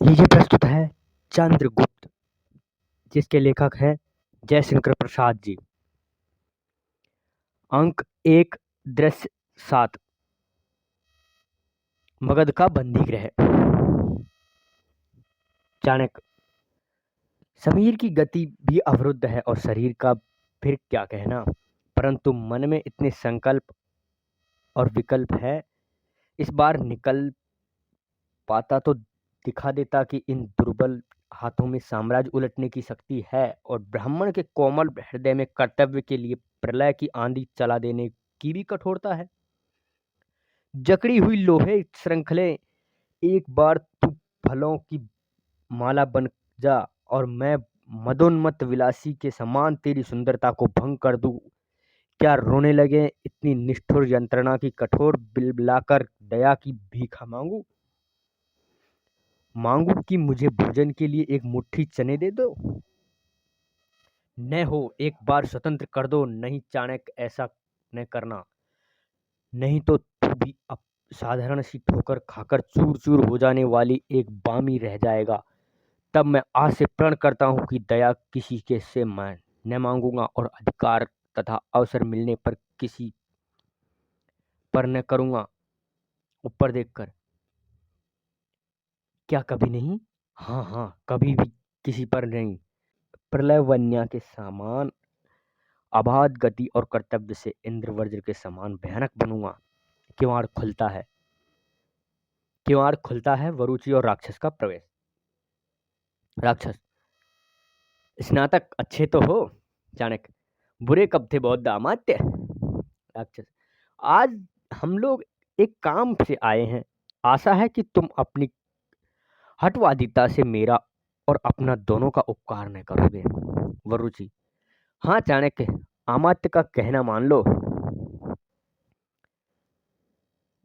लीजिए प्रस्तुत है चंद्रगुप्त, जिसके लेखक हैं जयशंकर प्रसाद जी। अंक 1, दृश्य 7। मगध का बंदी गृह। चाणक्य। समीर की गति भी अवरुद्ध है और शरीर का फिर क्या कहना, परंतु मन में इतने संकल्प और विकल्प है। इस बार निकल पाता तो दिखा देता कि इन दुर्बल हाथों में साम्राज्य उलटने की शक्ति है और ब्राह्मण के कोमल हृदय में कर्तव्य के लिए प्रलय की आंधी चला देने की भी कठोरता है। जकड़ी हुई लोहे श्रृंखलें, एक बार तू फलों की माला बन जा और मैं मदोन्मत्त विलासी के समान तेरी सुंदरता को भंग कर दूं। क्या रोने लगे इतनी निष्ठुर यंत्रणा की कठोर बिलबिलाकर दया की भीख मांगू कि मुझे भोजन के लिए एक मुट्ठी चने दे दो। न हो एक बार स्वतंत्र कर दो, नहीं चाणक्य ऐसा न करना, नहीं तो तू भी अब साधारण सी ठोकर खाकर चूर चूर हो जाने वाली एक बामी रह जाएगा। तब मैं आज से प्रण करता हूं कि दया किसी के से मैं न मांगूंगा और अधिकार तथा अवसर मिलने पर किसी पर न करूंगा। ऊपर देखकर, क्या कभी नहीं? हाँ हाँ, कभी भी किसी पर नहीं। प्रलय वन्या के समान अबाध गति और कर्तव्य से इंद्रवज्र के समान भयानक बनूंगा। किवाड़ खुलता है वरुचि और राक्षस का प्रवेश। राक्षस। स्नातक अच्छे तो हो। चाणक्य। बुरे कब थे बौद्ध अमात्य। राक्षस। आज हम लोग एक काम से आए हैं, आशा है कि तुम अपनी हठवादिता से मेरा और अपना दोनों का उपकार न करोगे। वरुचि। हाँ चाणक्य, अमात्य का कहना मान लो।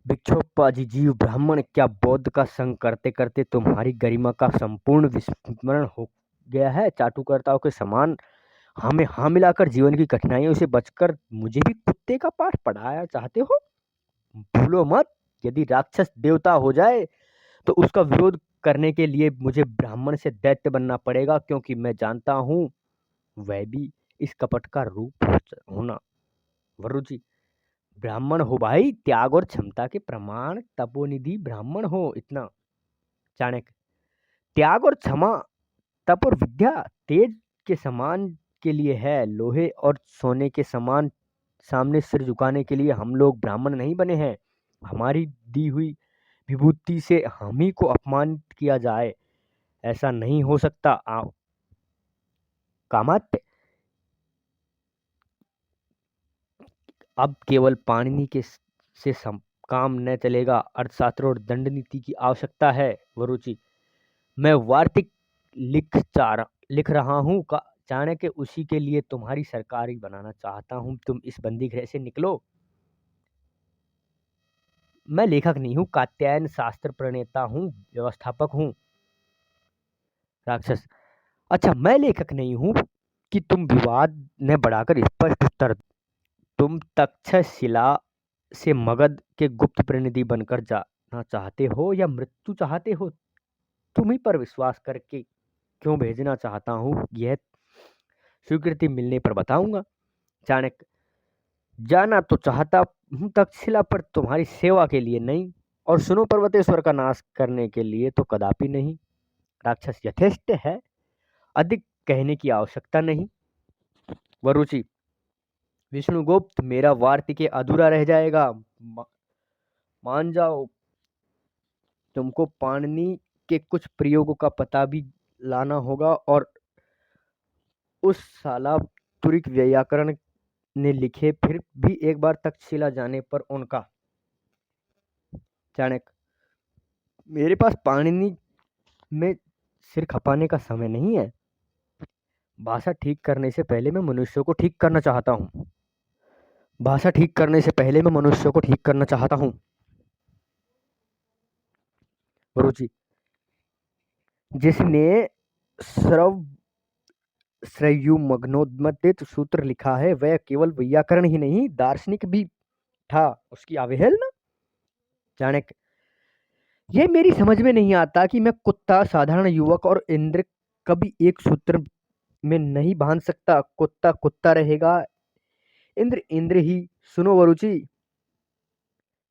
भिक्षोपाजी जीव ब्राह्मण, क्या बौद्ध का संग करते करते तुम्हारी गरिमा का संपूर्ण विस्मरण हो गया है? चाटुकर्ताओं के समान हमें हाँ मिलाकर जीवन की कठिनाइयों से बचकर मुझे भी कुत्ते का पाठ पढ़ाया चाहते हो? भूलो मत, यदि राक्षस देवता हो जाए तो उसका विरोध करने के लिए मुझे ब्राह्मण से दैत्य बनना पड़ेगा, क्योंकि मैं जानता हूं वह भी इस कपट का रूप होना। वरुचि। ब्राह्मण हो भाई, त्याग और क्षमता के प्रमाण, तपोनिधि ब्राह्मण हो इतना। चाणक्य। त्याग और क्षमा, तप और विद्या तेज के समान के लिए है, लोहे और सोने के समान सामने सिर झुकाने के लिए हम लोग ब्राह्मण नहीं बने हैं। हमारी दी हुई विभूति से हम ही को अपमानित किया जाए, ऐसा नहीं हो सकता। कामात्य। अब केवल पाणिनि के से काम न चलेगा, अर्थशास्त्र और दंड नीति की आवश्यकता है। वरुचि। मैं वार्तिक लिख रहा हूँ का चाणक्य, उसी के लिए तुम्हारी सरकार ही बनाना चाहता हूँ। तुम इस बंदी गृह से निकलो। मैं लेखक नहीं हूँ, कात्यायन शास्त्र प्रणेता हूँ, व्यवस्थापक हूँ। राक्षस। अच्छा, मैं लेखक नहीं हूँ कि तुम विवाद न बढ़ाकर स्पष्ट उत्तर। तुम तक्षशिला से मगध के गुप्त प्रतिनिधि बनकर जाना चाहते हो या मृत्यु चाहते हो? तुम ही पर विश्वास करके क्यों भेजना चाहता हूँ, यह स्वीकृति मिलने पर बताऊंगा। चाणक्य। जाना तो चाहता हूँ तक्षशिला, पर तुम्हारी सेवा के लिए नहीं, और सुनो पर्वतेश्वर का नाश करने के लिए तो कदापि नहीं। राक्षस। यथेष्ट है, अधिक कहने की आवश्यकता नहीं। वरुचि। विष्णुगुप्त, मेरा वार्तिक अधूरा रह जाएगा, मान जाओ। तुमको पाणिनि के कुछ प्रयोगों का पता भी लाना होगा, और उस साला तुरिक व्याकरण ने लिखे, फिर भी एक बार तक्षशिला जाने पर उनका। चाणक्य। मेरे पास पाणिनि में सिर खपाने का समय नहीं है। भाषा ठीक करने से पहले मैं मनुष्य को ठीक करना चाहता हूँ। रुचि। जिसने श्रयुमग्नोद्गमित सूत्र लिखा है, वह केवल व्याकरण ही नहीं, दार्शनिक भी था। उसकी अवहेलना। चाणक्य। ये मेरी समझ में नहीं आता कि मैं कुत्ता, साधारण युवक और इंद्र कभी एक सूत्र में नहीं बांध सकता। कुत्ता कुत्ता रहेगा, इंद्र इंद्र ही। सुनो वरुचि,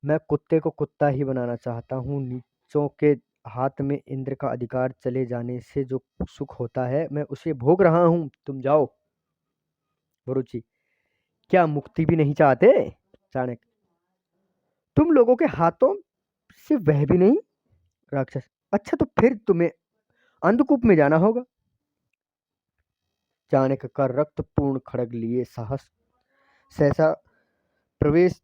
मैं कुत्ते को कुत्ता ही बनाना चाहता हूँ। नीचों के हाथ में इंद्र का अधिकार चले जाने से जो सुख होता है मैं उसे भोग रहा हूँ। तुम जाओ। वरुचि, क्या मुक्ति भी नहीं चाहते? चाणक्य, तुम लोगों के हाथों से वह भी नहीं। राक्षस, अच्छा तो फिर तुम्हें अंधकूप में जाना होगा। चाणक्य का रक्तपूर्ण खड्ग लिए साहस सहसा प्रवेश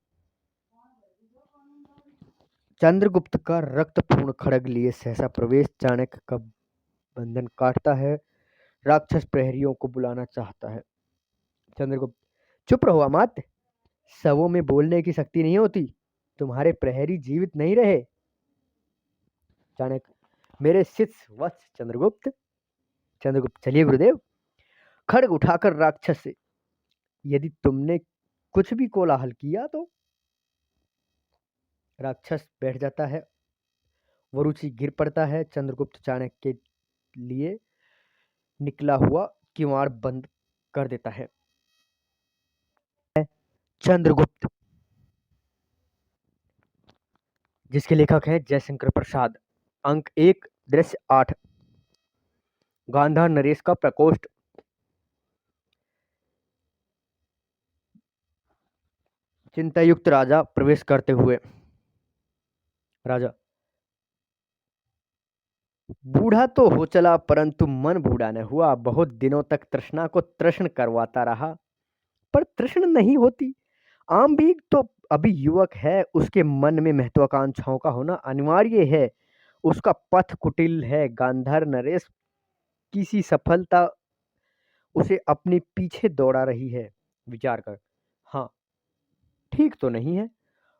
चंद्रगुप्त का रक्तपूर्ण खड्ग लिए सहसा प्रवेश चाणक्य का बंधन काटता है। राक्षस प्रहरियों को बुलाना चाहता है। चंद्रगुप्त, चुप रहो अमात्य, शवों में बोलने की शक्ति नहीं होती। तुम्हारे प्रहरी जीवित नहीं रहे। चाणक्य, मेरे शिष्य वत्स चंद्रगुप्त। चंद्रगुप्त, चलिए गुरुदेव। खड्ग उठाकर राक्षस से, यदि तुमने कुछ भी कोलाहल किया तो। राक्षस बैठ जाता है। वरुचि गिर पड़ता है। चंद्रगुप्त चाणक्य के लिए निकला हुआ किवाड़ बंद कर देता है। चंद्रगुप्त, जिसके लेखक हैं जयशंकर प्रसाद। अंक 1, दृश्य 8। गांधार नरेश का प्रकोष्ठ। चिंतायुक्त राजा प्रवेश करते हुए। राजा, बूढ़ा तो हो चला परंतु मन बूढ़ा न हुआ। बहुत दिनों तक तृष्णा को तृष्ण करवाता रहा, पर तृष्ण नहीं होती। आमबीग तो अभी युवक है, उसके मन में महत्वाकांक्षाओं का होना अनिवार्य है। उसका पथ कुटिल है। गांधार नरेश किसी सफलता उसे अपने पीछे दौड़ा रही है। विचार कर, हाँ ठीक तो नहीं है,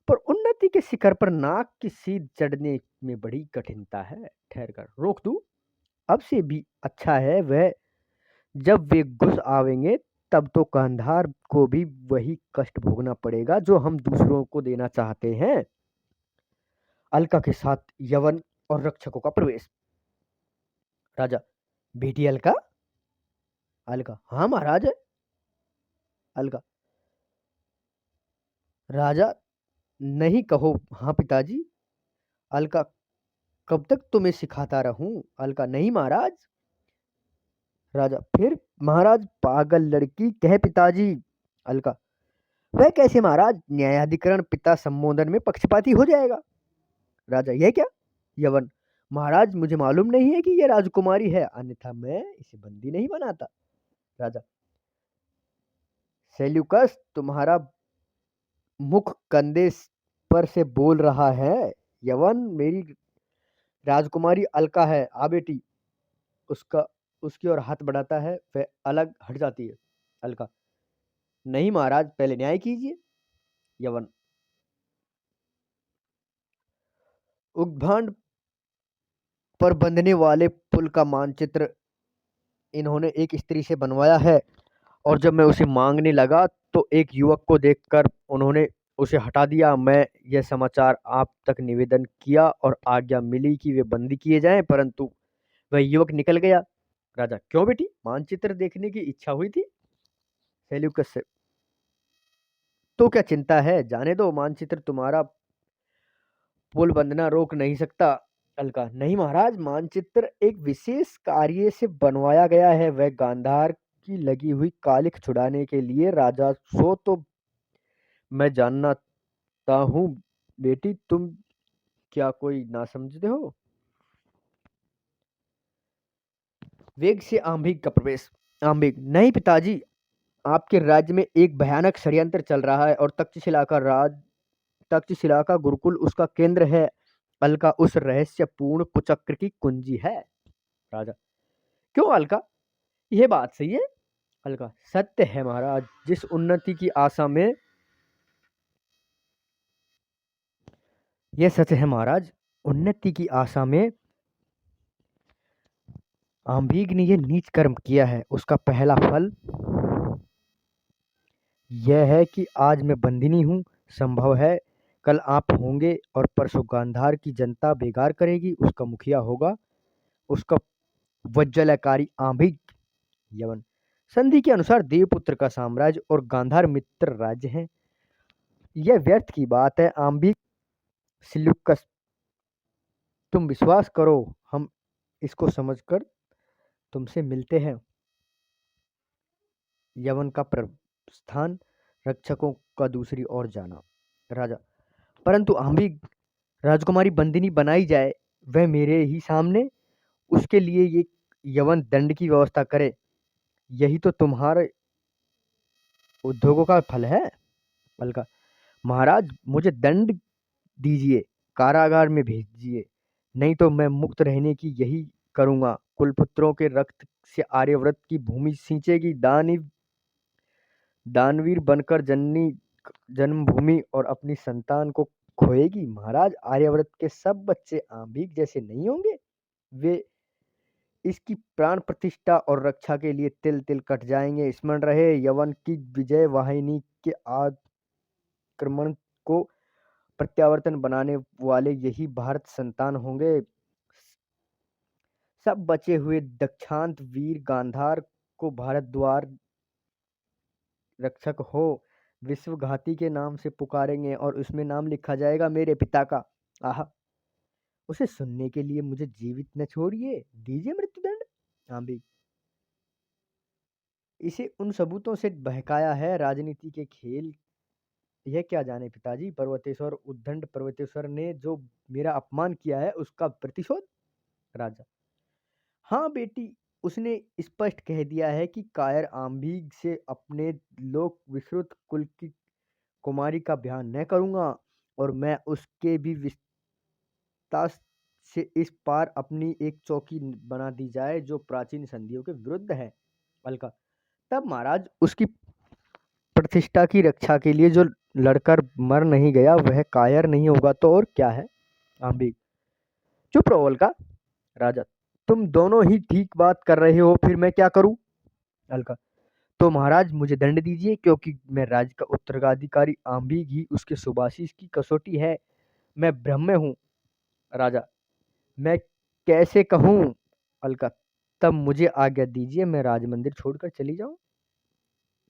पर उन्नति के शिखर पर नाक की सीध चढ़ने में बड़ी कठिनता है। ठहर कर रोक दूं? अब से भी अच्छा है वह, जब वे घुस आवेंगे तब तो गांधार को भी वही कष्ट भोगना पड़ेगा जो हम दूसरों को देना चाहते हैं। अलका के साथ यवन और रक्षकों का प्रवेश। राजा, बेटी अलका? अलका, हाँ महाराज। अलका, राजा, नहीं कहो हाँ पिताजी। अलका, कब तक तुम्हें सिखाता रहूं? अलका, नहीं महाराज। राजा, फिर महाराज पागल लड़की कह पिताजी। अलका, वह कैसे महाराज? न्यायाधिकरण पिता संबोधन में पक्षपाती हो जाएगा। राजा, यह क्या? यवन, महाराज मुझे मालूम नहीं है कि यह राजकुमारी है, अन्यथा मैं इसे बंदी नहीं बनाता। राजा, सेल्यूकस, तुम्हारा मुख कंधे पर से बोल रहा है। यवन, मेरी राजकुमारी अलका है, आ बेटी। उसका उसकी ओर हाथ बढ़ाता है, वह अलग हट जाती है। अलका, नहीं महाराज, पहले न्याय कीजिए। यवन, उद्भांड पर बंधने वाले पुल का मानचित्र इन्होंने एक स्त्री से बनवाया है, और जब मैं उसे मांगने लगा तो एक युवक को देखकर उन्होंने उसे हटा दिया। मैं यह समाचार आप तक निवेदन किया और आज्ञा मिली कि वे बंदी किए जाएं, परंतु वह युवक निकल गया। राजा, क्यों बेटी? मानचित्र देखने की इच्छा हुई थी। सेल्यूकस से, तो क्या चिंता है, जाने दो, मानचित्र तुम्हारा पुल बंधना रोक नहीं सकता। अलका, नहीं महाराज, मानचित्र एक विशेष कार्य से बनवाया गया है, वह गांधार की लगी हुई कालिख छुड़ाने के लिए। राजा, सो तो मैं जानता हूँ बेटी, तुम क्या कोई ना समझते हो। वेग से आंभिक का प्रवेश। आंभिक, नहीं पिताजी, आपके राज्य में एक भयानक षड्यंत्र चल रहा है और तक्षशिला का गुरुकुल उसका केंद्र है। अलका उस रहस्यपूर्ण कुचक्र की कुंजी है। राजा, क्यों अलका, यह बात सही है? अलका, सत्य है महाराज, जिस उन्नति की आशा में, यह सच है महाराज, उन्नति की आशा में आंभीग ने यह नीच कर्म किया है। उसका पहला फल यह है कि आज मैं बंदिनी हूँ। संभव है कल आप होंगे और परसों गांधार की जनता बेगार करेगी, उसका मुखिया होगा उसका वज्जलकारी आंभिक यवन। संधि के अनुसार देवपुत्र का साम्राज्य और गांधार मित्र राज्य हैं। यह व्यर्थ की बात है आंभिक सिल्यूकस, तुम विश्वास करो, हम इसको समझकर तुमसे मिलते हैं। यवन का प्रस्थान रक्षकों का दूसरी ओर जाना। राजा, परंतु आंभिक राजकुमारी बंदिनी बनाई जाए वह मेरे ही सामने, उसके लिए ये यवन दंड की व्यवस्था करे, यही तो तुम्हारे उद्योगों का फल है। अलका, महाराज मुझे दंड दीजिए, कारागार में भेजिए, नहीं तो मैं मुक्त रहने की यही करूंगा। कुलपुत्रों के रक्त से आर्यव्रत की भूमि सींचेगी, दानवीर बनकर जननी जन्मभूमि और अपनी संतान को खोएगी। महाराज, आर्यव्रत के सब बच्चे आंभिक जैसे नहीं होंगे, वे इसकी प्राण प्रतिष्ठा और रक्षा के लिए तिल तिल कट जाएंगे। स्मरण रहे, यवन की विजय वाहिनी के आक्रमण को प्रत्यावर्तन बनाने वाले यही भारत संतान होंगे। सब बचे हुए दक्षांत वीर गांधार को भारत द्वार रक्षक हो विश्वघाती के नाम से पुकारेंगे और उसमें नाम लिखा जाएगा मेरे पिता का। आह, उसे सुनने के लिए मुझे जीवित न छोड़िए, दीजिए मृत्युदंड। आंबिक, इसे उन सबूतों से बहकाया है राजनीति के खेल, यह क्या जाने पिताजी। पर्वतेश्वर उद्दंड पर्वतेश्वर ने जो मेरा अपमान किया है उसका प्रतिशोध। राजा, हाँ बेटी, उसने स्पष्ट कह दिया है कि कायर आंबीग से अपने लोक विश्रुत कुल की कुमारी का ब्याह न करूंगा, और मैं उसके भी विस्तार से इस पार अपनी एक चौकी बना दी जाए जो प्राचीन संधियों के विरुद्ध है। अलका, तब महाराज उसकी प्रतिष्ठा की रक्षा के लिए जो लड़कर मर नहीं गया वह कायर नहीं होगा तो और क्या है। आंबिक, चुप रहो अलका। राजा, तुम दोनों ही ठीक बात कर रहे हो, फिर मैं क्या करूं। अलका, तो महाराज मुझे दंड दीजिए, क्योंकि मैं राज्य का उत्तराधिकारी आंबिक ही उसके सुबाशिश की कसौटी है, मैं ब्रह्म हूँ। राजा, मैं कैसे कहूँ। अलका, तब मुझे आज्ञा दीजिए, मैं राजमंदिर छोड़कर चली जाऊं।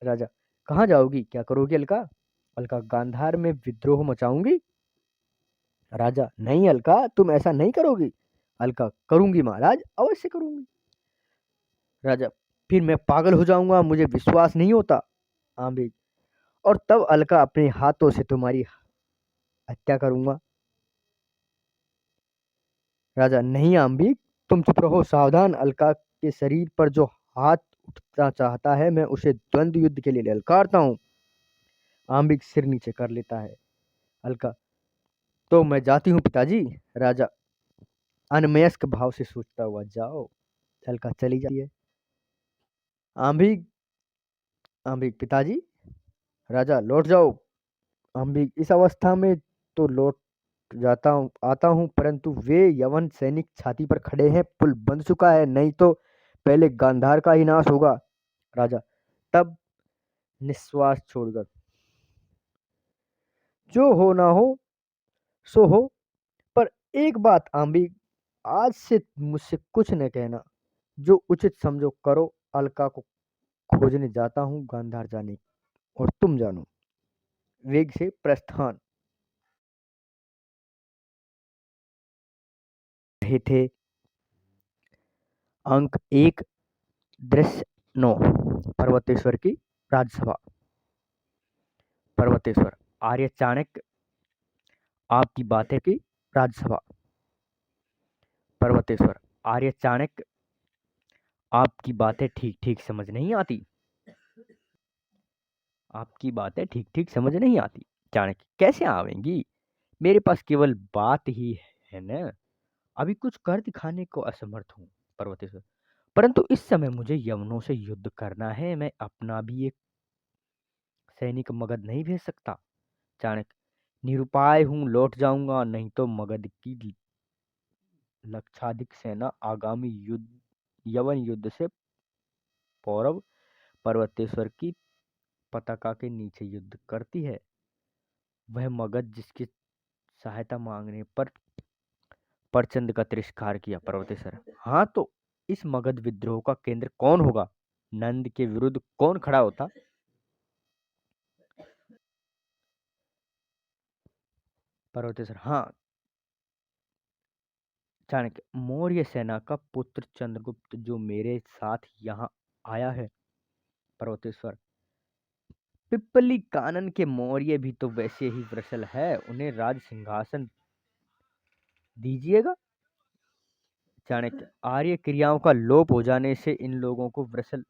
राजा, कहाँ जाओगी, क्या करोगी अलका। अलका, गांधार में विद्रोह मचाऊंगी। राजा, नहीं अलका, तुम ऐसा नहीं करोगी। अलका, करूंगी महाराज, अवश्य करूंगी। राजा, फिर मैं पागल हो जाऊंगा, मुझे विश्वास नहीं होता। आंबिक, और तब अलका अपने हाथों से तुम्हारी हत्या करूंगा। राजा, नहीं आंबिक, तुम चुप रहो, सावधान। अलका के शरीर पर जो हाथ उठना चाहता है मैं उसे द्वंद्व युद्ध के लिए ललकारता हूँ। आंबिक सिर नीचे कर लेता है। अलका, तो मैं जाती हूँ पिताजी। राजा अनमयस्क भाव से सोचता हुआ, जाओ। अलका चली जाती है। आंबिक, आंबिक, पिताजी। राजा, लौट जाओ। आंबिक, इस अवस्था में तो लौट जाता हूँ आता हूँ, परंतु वे यवन सैनिक छाती पर खड़े हैं, पुल बंद चुका है, नहीं तो पहले गांधार का ही नाश होगा। राजा तब निश्वास छोड़कर, जो हो ना हो सो हो, पर एक बात आंबिक, आज से मुझसे कुछ न कहना, जो उचित समझो करो। अलका को खोजने जाता हूँ गांधार जाने, और तुम जानो। वेग से प्रस्थान। रहे थे अंक 1 दृश्य 9। पर्वतेश्वर की राजसभा। पर्वतेश्वर, आर्य चाणक्य आपकी बातें की राजसभा। पर्वतेश्वर, आर्य चाणक्य आपकी बातें ठीक ठीक समझ नहीं आती। आपकी बातें ठीक ठीक समझ नहीं आती। चाणक्य, कैसे आवेंगी, मेरे पास केवल बात ही है न, अभी कुछ कर दिखाने को असमर्थ हूँ। पर्वतेश्वर, परंतु इस समय मुझे यवनों से युद्ध करना है, मैं अपना भी एक सैनिक मगध नहीं भेज सकता। चाणक्य, निरुपाय हूं, लौट जाऊंगा, नहीं तो मगध की लक्षाधिक सेना आगामी युद्ध यवन युद्ध से पौरव पर्वतेश्वर की पताका के नीचे युद्ध करती है। वह मगध जिसके सहायता मांगने पर प्रचंड का तिरस्कार किया। पर्वतेश्वर, हाँ तो इस मगध विद्रोह का केंद्र कौन होगा? नंद के विरुद्ध कौन खड़ा होता? पर्वतेश्वर, हाँ, चाणक्य, मौर्य सेना का पुत्र चंद्रगुप्त जो मेरे साथ यहाँ आया है। पर्वतेश्वर, पिप्पली कानन के मौर्य भी तो वैसे ही वृषल है, उन्हें राज सिंहासन दीजिएगा। चाणक्य, आर्य क्रियाओं का लोप हो जाने से इन लोगों को वृषल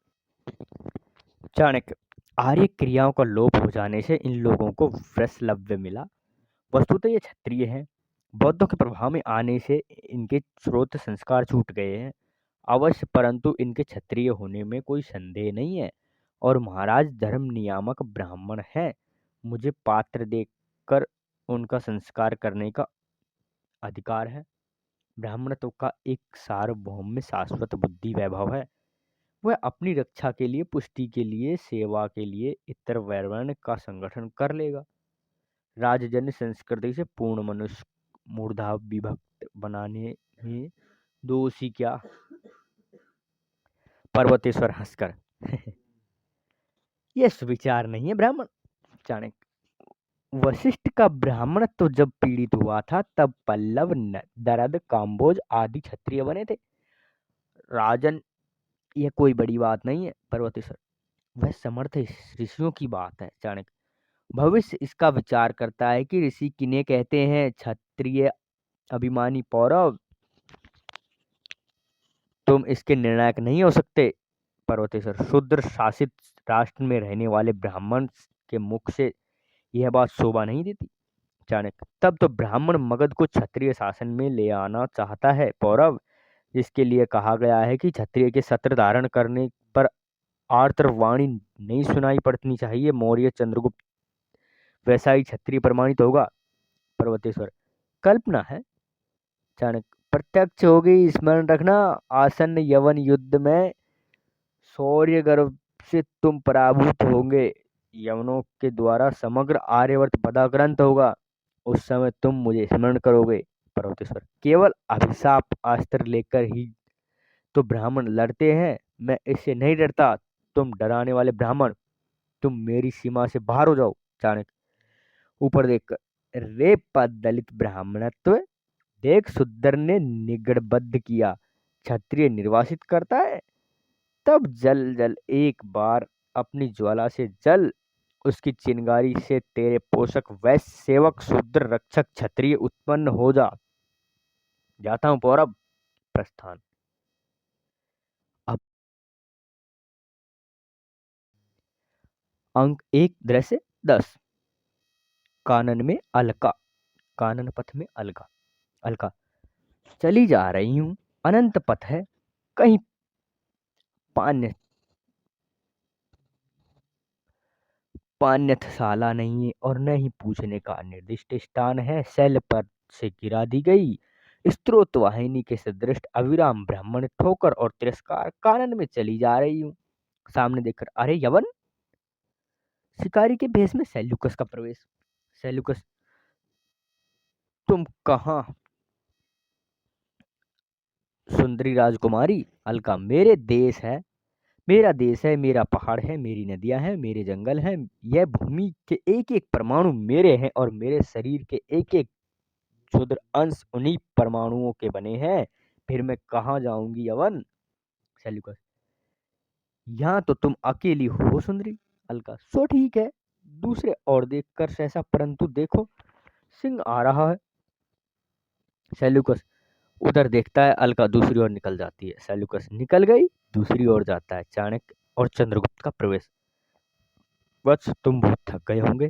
चाणक्य, आर्य क्रियाओं का लोप हो जाने से इन लोगों को वृषलव्य मिला। वस्तुतः ये क्षत्रिय हैं। बौद्धों के प्रभाव में आने से इनके स्रोत संस्कार छूट गए हैं अवश्य, परंतु इनके क्षत्रिय होने में कोई संदेह नहीं है। और महाराज धर्म नियामक ब्राह्मण है, मुझे पात्र देकर उनका संस्कार करने का अधिकार है। ब्राह्मणत्व का एक सार्वभौम शाश्वत बुद्धि वैभव है। वह अपनी रक्षा के लिए, पुष्टि के लिए, सेवा के लिए इतर वर्ण का संगठन कर लेगा। राजजन्य संस्कृति से पूर्ण मनुष्य मूर्धा विभक्त बनाने में दोषी क्या? पर्वतेश्वर हंसकर यह सुविचार नहीं है ब्राह्मण। चाणक्य, वशिष्ठ का ब्राह्मणत्व जब पीड़ित हुआ था तब पल्लव, दरद, काम्बोज आदि क्षत्रिय बने थे। राजन, यह कोई बड़ी बात नहीं है। पर्वतेश्वर, वह समर्थ ऋषियों की बात है। चाणक्य, भविष्य इसका विचार करता है कि ऋषि किन्हें कहते हैं। क्षत्रिय अभिमानी पौरव, तुम इसके निर्णायक नहीं हो सकते। पर्वतेश्वर, शूद्र शासित राष्ट्र में रहने वाले ब्राह्मण के मुख से यह बात शोभा नहीं देती। चाणक्य, तब तो ब्राह्मण मगध को क्षत्रिय शासन में ले आना चाहता है पौरव, जिसके लिए कहा गया है कि क्षत्रिय के छत्र धारण करने पर आर्तवाणी नहीं सुनाई पड़नी चाहिए। मौर्य चंद्रगुप्त वैसा ही क्षत्रिय प्रमाणित होगा। पर्वतेश्वर, कल्पना है। चाणक्य, प्रत्यक्ष होगी। स्मरण रखना, आसन्न यवन युद्ध में शौर्य गर्व से तुम पराभूत होंगे। यवनों के द्वारा समग्र आर्यवर्त पदाक्रांत होगा। उस समय तुम मुझे स्मरण करोगे। पर्वतेश्वर, केवल अभिशाप अस्त्र लेकर ही तो ब्राह्मण लड़ते हैं, मैं इससे नहीं डरता। तुम डराने वाले ब्राह्मण, तुम मेरी सीमा से बाहर हो जाओ। चाणक्य, ऊपर देखकर, रे पद दलित ब्राह्मणत्व, देख शूद्र ने निगड़बद्ध किया, क्षत्रिय निर्वासित करता है। तब जल जल एक बार अपनी ज्वाला से जल, उसकी चिंगारी से तेरे पोषक वैश्य सेवक शूद्र रक्षक क्षत्रिय उत्पन्न हो जा। जाता हूं पौरव। प्रस्थान। अब अंक 1 दृश्य 10। कानन में अलका, कानन पथ में अलका। अलका, चली जा रही हूं, अनंत पथ है, कहीं पान्य पान्यथशाला नहीं है और न ही पूछने का निर्दिष्ट स्थान है। शैल पर से गिरा दी गई स्त्रोत वाहिनी के सदृश अविराम ब्राह्मण ठोकर और तिरस्कार कानन में चली जा रही हूँ। सामने देखकर, अरे यवन! शिकारी के भेष में सेल्यूकस का प्रवेश। सेल्यूकस, तुम कहाँ? सुंदरी राजकुमारी। अलका, मेरा देश है, मेरा पहाड़ है, मेरी नदियां हैं, मेरे जंगल हैं। यह भूमि के एक एक परमाणु मेरे हैं और मेरे शरीर के एक एक क्षुद्र अंश उन्हीं परमाणुओं के बने हैं। फिर मैं कहाँ जाऊंगी यवन? सेल्यूकस, यहाँ तो तुम अकेली हो सुंदरी। अलका, सो ठीक है, दूसरे और देखकर सहसा, परंतु देखो सिंह आ रहा है। सेल्यूकस, उधर देखता है, अलका दूसरी ओर निकल जाती है। सेल्यूकस निकल गई, दूसरी ओर जाता है। चाणक्य और चंद्रगुप्त का प्रवेश। वत्स, तुम बहुत थक गए होंगे।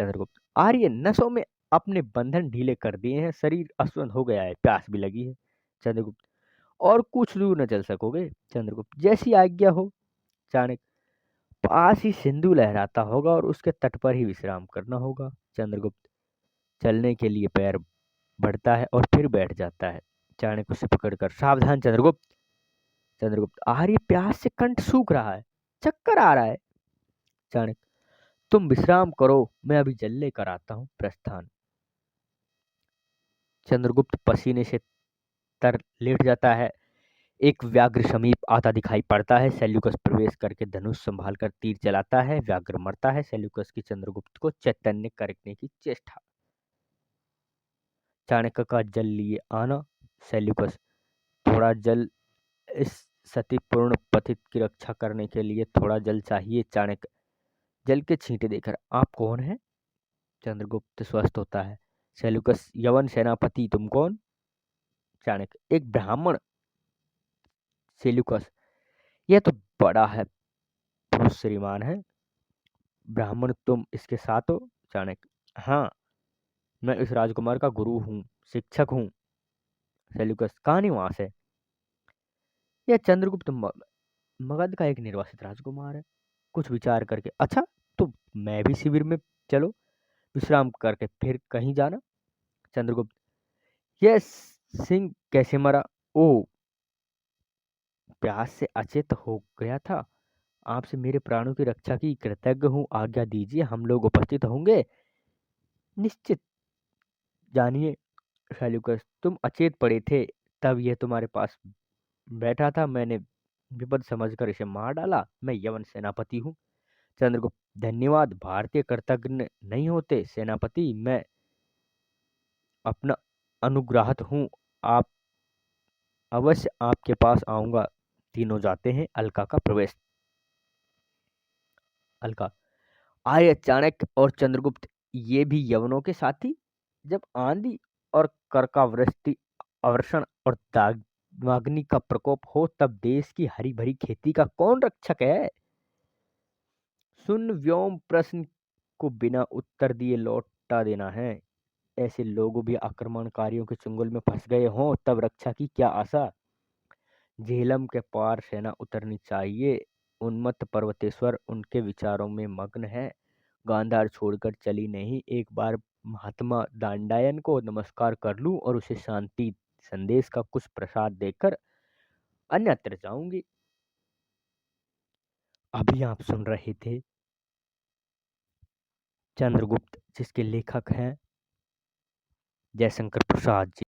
चंद्रगुप्त, आर्य नसों में अपने बंधन ढीले कर दिए हैं, शरीर अस्वस्थ हो गया है, प्यास भी लगी है। चंद्रगुप्त, और कुछ दूर न चल सकोगे? चंद्रगुप्त, जैसी आज्ञा हो। चाणक्य, पास ही सिंधु लहराता होगा और उसके तट पर ही विश्राम करना होगा। चंद्रगुप्त, चलने के लिए पैर बढ़ता है और फिर बैठ जाता है। चाणक्य उसे पकड़कर, सावधान चंद्रगुप्त। चंद्रगुप्त, आर्य प्यास से कंठ सूख रहा है, चक्कर आ रहा है। चाणक्य, तुम विश्राम करो, मैं अभी जल लेकर आता हूँ। प्रस्थान। चंद्रगुप्त पसीने से तर लेट जाता है। एक व्याघ्र समीप आता दिखाई पड़ता है। सेल्यूकस प्रवेश करके धनुष संभालकर तीर चलाता है। व्याघ्र मरता है। सेल्यूकस की चंद्रगुप्त को चैतन्य करने की चेष्टा। चाणक्य का जल लिए आना। सेल्यूकस, थोड़ा जल। इस सतीपूर्ण पथित की रक्षा करने के लिए थोड़ा जल चाहिए। चाणक्य, जल के छींटे देकर आप कौन हैं? चंद्रगुप्त स्वस्थ होता है। सेल्यूकस, यवन सेनापति, तुम कौन? चाणक्य, एक ब्राह्मण। सेल्यूकस, यह तो बड़ा है, पुरुष श्रीमान है। ब्राह्मण, तुम इसके साथ हो? चाणक्य, हाँ, मैं इस राजकुमार का गुरु हूँ, शिक्षक हूँ। सेल्यूकस, कहाँ निवास है? यह चंद्रगुप्त मगध का एक निर्वासित राजकुमार है। कुछ विचार करके, अच्छा, तो मैं भी शिविर में चलो, विश्राम करके फिर कहीं जाना। चंद्रगुप्त, यह सिंह कैसे मरा? ओ, प्यास से अचेत हो गया था। आपसे मेरे प्राणों की रक्षा की कृतज्ञ हूँ। आज्ञा दीजिए, हम लोग उपस्थित होंगे। निश्चित, जानिए। सेल्यूकस, तुम अचेत पड़े थे, तब यह तुम्हारे पास बैठा था। मैंने विपद समझकर इसे मार डाला। मैं यवन सेनापति हूँ। चंद्रगुप्त, धन्यवाद। भारतीय कृतज्ञ नहीं होते सेनापति, मैं अपना अनुग्राहत हूँ। आप अवश्य आपके पास आऊंगा। तीनों जाते हैं। अलका का प्रवेश। अलका, आर्य, चाणक्य और चंद्रगुप्त, ये भी यवनों के साथी? जब आंधी और कर्कावृष्टि, अवर्षण और दागनाग्नि का प्रकोप हो, तब देश की हरी भरी खेती का कौन रक्षक है? शून्य व्योम प्रश्न को बिना उत्तर दिए लौटा देना है। ऐसे लोग भी आक्रमणकारियों के चुंगल में फंस गए हों, तब रक्षा की क्या आशा? झेलम के पार सेना उतरनी चाहिए। उन्मत्त पर्वतेश्वर उनके विचारों में मग्न है। गांधार छोड़कर चली नहीं। एक बार महात्मा दांडायन को नमस्कार कर लूं और उसे शांति संदेश का कुछ प्रसाद देकर अन्यत्र जाऊंगी। अभी आप सुन रहे थे चंद्रगुप्त, जिसके लेखक हैं जयशंकर प्रसाद जी।